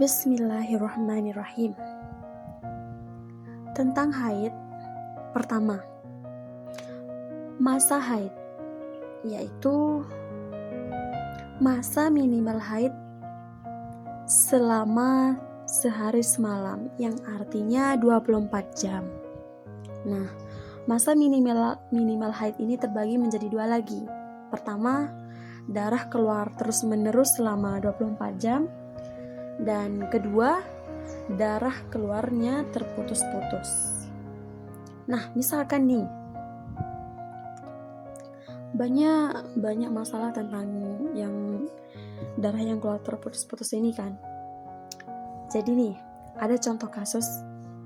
Bismillahirrahmanirrahim. Tentang haid, pertama, masa haid, yaitu masa minimal haid selama sehari semalam, yang artinya 24 jam. Nah, masa minimal haid ini terbagi menjadi dua lagi. Pertama, darah keluar terus-menerus selama 24 jam. Dan kedua, darah keluarnya terputus-putus. Nah, misalkan nih, banyak masalah tentang yang darah yang keluar terputus-putus ini kan. Jadi nih, ada contoh kasus,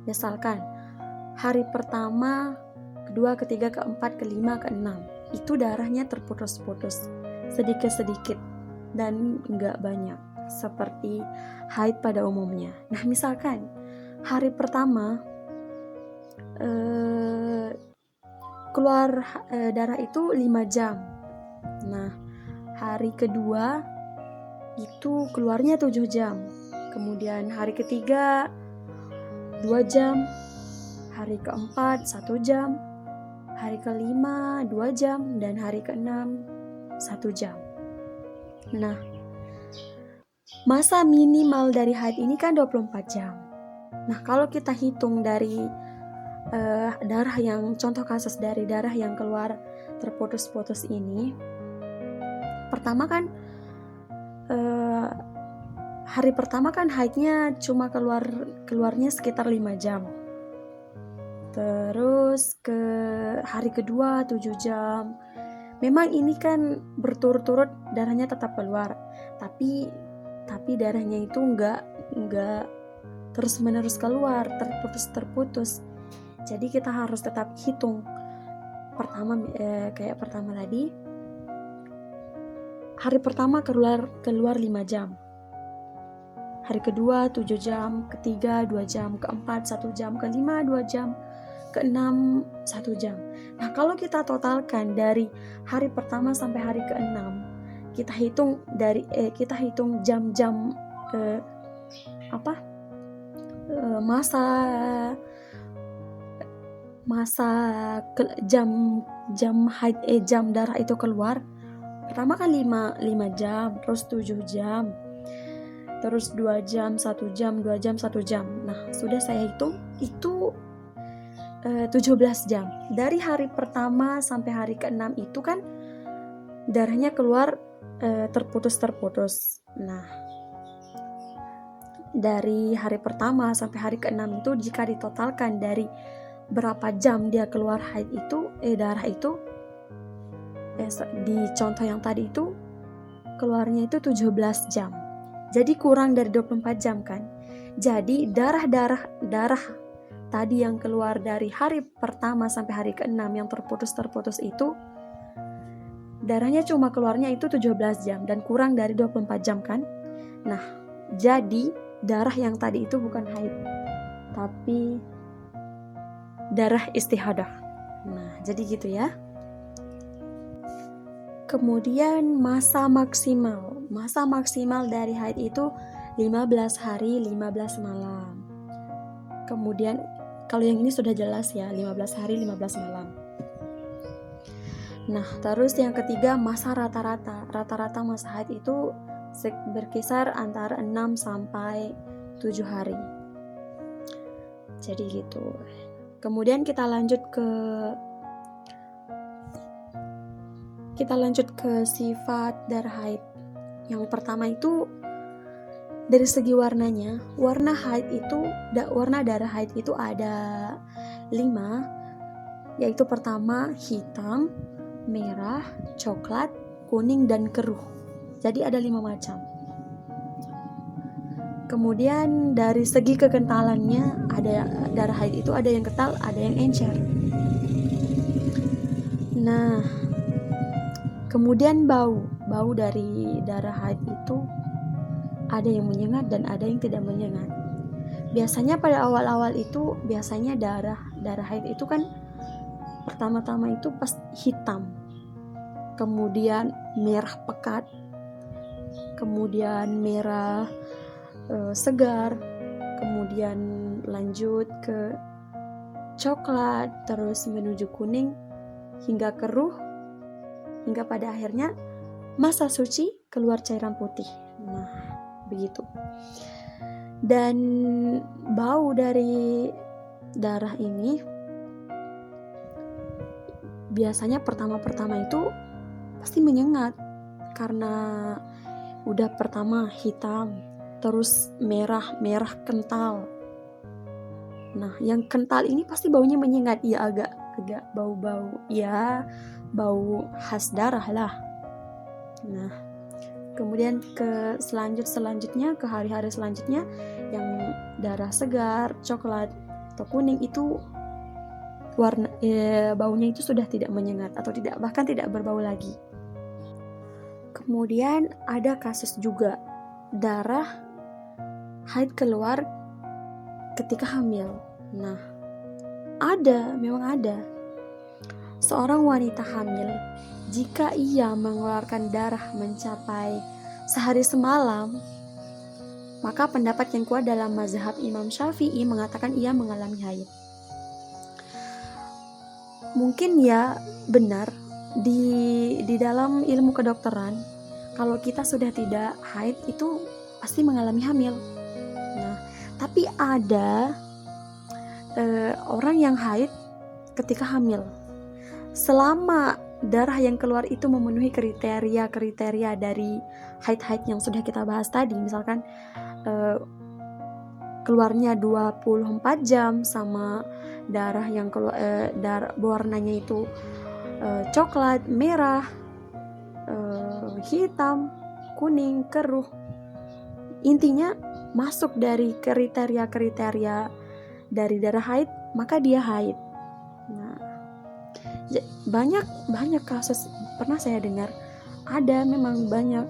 misalkan hari pertama, kedua, ketiga, keempat, kelima, keenam, itu darahnya terputus-putus sedikit-sedikit dan enggak banyak seperti haid pada umumnya. Nah, misalkan hari pertama keluar darah itu 5 jam. Nah, hari kedua itu keluarnya 7 jam. Kemudian hari ketiga 2 jam, hari keempat 1 jam, hari kelima 2 jam, dan hari keenam 1 jam. Nah, masa minimal dari haid ini kan 24 jam. Nah, kalau kita hitung dari darah yang, contoh kasus dari darah yang keluar terputus-putus ini, pertama kan hari pertama kan haidnya cuma keluarnya sekitar 5 jam. Terus ke hari kedua 7 jam. Memang ini kan berturut-turut darahnya tetap keluar, tapi darahnya itu enggak terus-menerus keluar, terputus. Jadi kita harus tetap hitung. Pertama kayak pertama tadi, hari pertama keluar 5 jam. Hari kedua 7 jam, ketiga 2 jam, keempat 1 jam, kelima 2 jam, keenam 1 jam. Nah, kalau kita totalkan dari hari pertama sampai hari keenam, kita hitung jam-jam jam haid jam darah itu keluar. Pertama kan 5 jam, terus 7 jam, terus 2 jam, 1 jam, 2 jam, 1 jam. Nah, sudah saya hitung itu 17 jam. Dari hari pertama sampai hari keenam itu kan darahnya keluar terputus. Nah, dari hari pertama sampai hari keenam itu, jika ditotalkan dari berapa jam dia keluar haid itu, darah itu, di contoh yang tadi itu keluarnya itu 17 jam. Jadi kurang dari 24 jam kan. Jadi darah tadi yang keluar dari hari pertama sampai hari keenam yang terputus itu, darahnya cuma keluarnya itu 17 jam dan kurang dari 24 jam kan. Nah, jadi darah yang tadi itu bukan haid, tapi darah istihadah. Nah, jadi gitu ya. Kemudian masa maksimal dari haid itu 15 hari 15 malam. Kemudian kalau yang ini sudah jelas ya, 15 hari 15 malam. Nah, terus yang ketiga masa rata-rata. Rata-rata masa haid itu berkisar antara 6 sampai 7 hari. Jadi gitu. Kemudian kita lanjut ke sifat darah haid. Yang pertama itu dari segi warnanya. Warna darah haid itu ada 5, yaitu pertama hitam, merah, coklat, kuning, dan keruh. Jadi ada 5 macam. Kemudian dari segi kekentalannya, ada darah haid itu ada yang kental, ada yang encer. Nah, kemudian bau dari darah haid itu ada yang menyengat dan ada yang tidak menyengat. Biasanya pada awal-awal itu darah haid itu kan pertama-tama itu pas hitam, kemudian merah pekat, kemudian merah segar, kemudian lanjut ke coklat, terus menuju kuning hingga keruh, hingga pada akhirnya masa suci keluar cairan putih. Nah, begitu. Dan bau dari darah ini biasanya pertama-pertama itu pasti menyengat, karena udah pertama hitam, terus merah kental. Nah, yang kental ini pasti baunya menyengat, ya agak bau-bau, ya bau khas darah lah. Nah, kemudian ke selanjutnya, ke hari-hari selanjutnya yang darah segar, coklat atau kuning itu warna baunya itu sudah tidak menyengat atau bahkan tidak berbau lagi. Kemudian ada kasus juga darah haid keluar ketika hamil. Nah, memang ada. Seorang wanita hamil, jika ia mengeluarkan darah mencapai sehari semalam, maka pendapat yang kuat dalam mazhab Imam Syafi'i mengatakan ia mengalami haid. Mungkin ya benar, di dalam ilmu kedokteran, kalau kita sudah tidak haid itu pasti mengalami hamil. Nah, tapi ada orang yang haid ketika hamil, selama darah yang keluar itu memenuhi kriteria dari haid yang sudah kita bahas tadi, misalkan keluarnya 24 jam sama darah yang keluar warnanya itu coklat, merah, hitam, kuning, keruh. Intinya masuk dari kriteria dari darah haid, maka dia haid. Nah, banyak kasus pernah saya dengar, ada memang banyak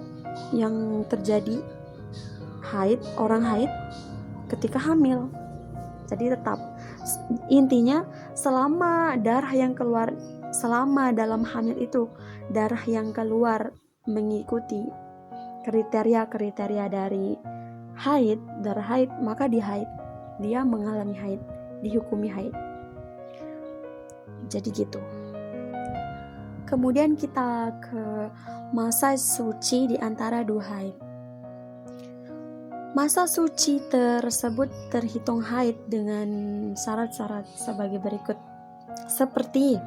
yang terjadi orang haid ketika hamil. Jadi tetap intinya selama dalam hamil itu darah yang keluar mengikuti kriteria dari darah haid, maka dia mengalami haid, dihukumi haid. Jadi gitu. Kemudian kita ke masa suci di antara dua haid. Masa suci tersebut terhitung haid dengan syarat-syarat sebagai berikut. Seperti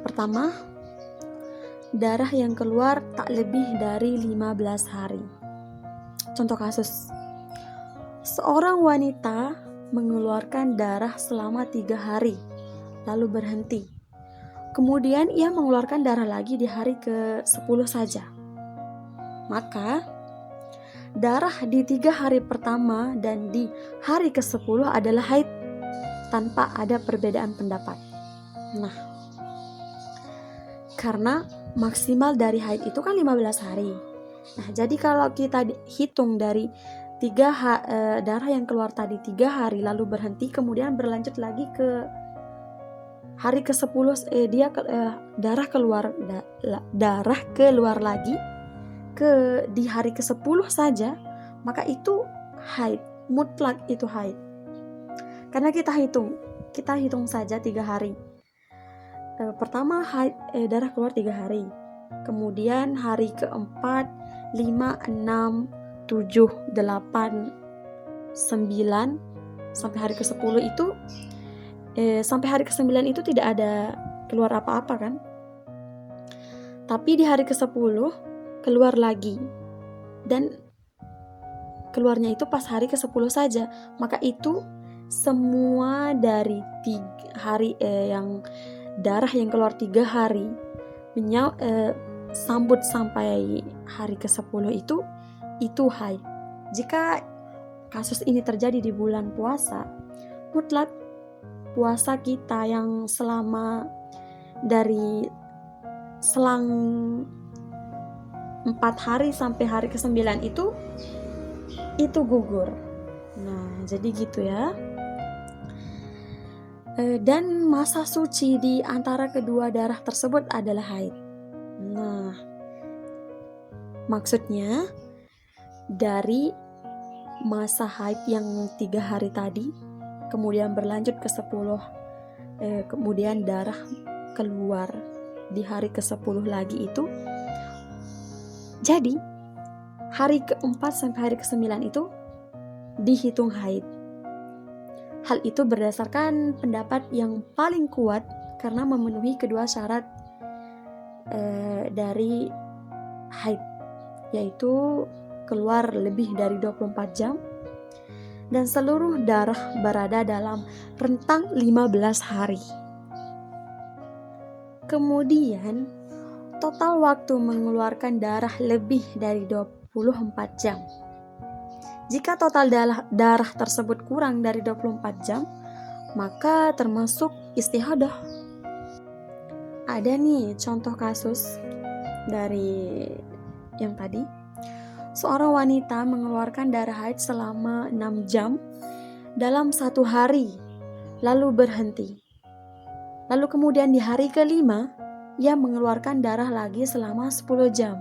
pertama, darah yang keluar tak lebih dari 15 hari. Contoh kasus, seorang wanita mengeluarkan darah selama 3 hari, lalu berhenti. Kemudian ia mengeluarkan darah lagi di hari ke-10 saja. Maka darah di 3 hari pertama dan di hari ke-10 adalah haid tanpa ada perbedaan pendapat. Nah, karena maksimal dari haid itu kan 15 hari. Nah, jadi kalau kita hitung dari darah yang keluar tadi 3 hari lalu berhenti, kemudian berlanjut lagi ke hari ke-10 darah keluar lagi di hari ke-10 saja, maka itu haid, mutlak itu haid. Karena kita hitung saja 3 hari. Pertama haid, darah keluar 3 hari. Kemudian hari ke-4, 5, 6, 7, 8, 9 sampai hari ke-10 itu sampai hari ke-9 itu tidak ada keluar apa-apa kan? Tapi di hari ke-10 keluar lagi, dan keluarnya itu pas hari ke-10 saja, maka itu semua dari 3 hari yang darah yang keluar 3 hari sambut sampai hari ke-10 itu haid. Jika kasus ini terjadi di bulan puasa, mutlak puasa kita yang selama dari selang 4 hari sampai hari ke-9 itu gugur. Nah, jadi gitu ya. Dan masa suci di antara kedua darah tersebut adalah haid. Nah, Maksudnya dari masa haid yang 3 hari tadi, kemudian berlanjut ke 10, kemudian darah keluar di hari ke-10 lagi itu, jadi hari ke-4 sampai hari ke-9 itu dihitung haid. Hal itu berdasarkan pendapat yang paling kuat karena memenuhi kedua syarat dari haid, yaitu keluar lebih dari 24 jam dan seluruh darah berada dalam rentang 15 hari. Kemudian total waktu mengeluarkan darah lebih dari 24 jam. Jika total darah tersebut kurang dari 24 jam, maka termasuk istihadah. Ada nih contoh kasus dari yang tadi. Seorang wanita mengeluarkan darah haid selama 6 jam dalam 1 hari, lalu berhenti. Lalu kemudian di hari ke-5, ia mengeluarkan darah lagi selama 10 jam.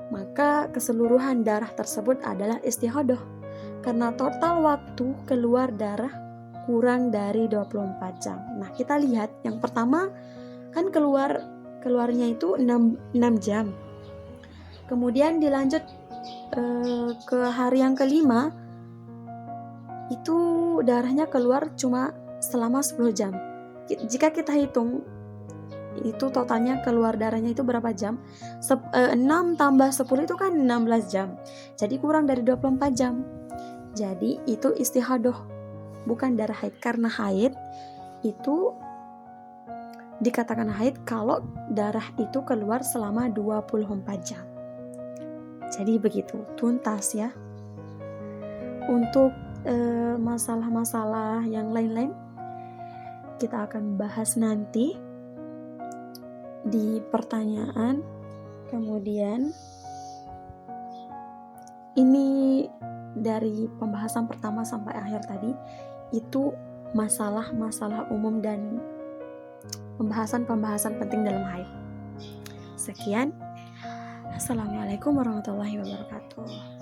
Maka keseluruhan darah tersebut adalah istihadah, karena total waktu keluar darah kurang dari 24 jam. Nah, kita lihat yang pertama kan keluarnya itu 6 jam. Kemudian dilanjut ke hari yang ke-5, itu darahnya keluar cuma selama 10 jam. Jika kita hitung itu totalnya keluar darahnya itu berapa jam? 6 tambah 10 itu kan 16 jam. Jadi kurang dari 24 jam. Jadi itu istihadah, bukan darah haid. Karena haid itu dikatakan haid kalau darah itu keluar selama 24 jam. Jadi begitu, tuntas ya. Untuk masalah-masalah yang lain-lain kita akan bahas nanti di pertanyaan. Kemudian ini dari pembahasan pertama sampai akhir tadi itu masalah-masalah umum dan pembahasan-pembahasan penting dalam haid. Sekian. Assalamualaikum warahmatullahi wabarakatuh.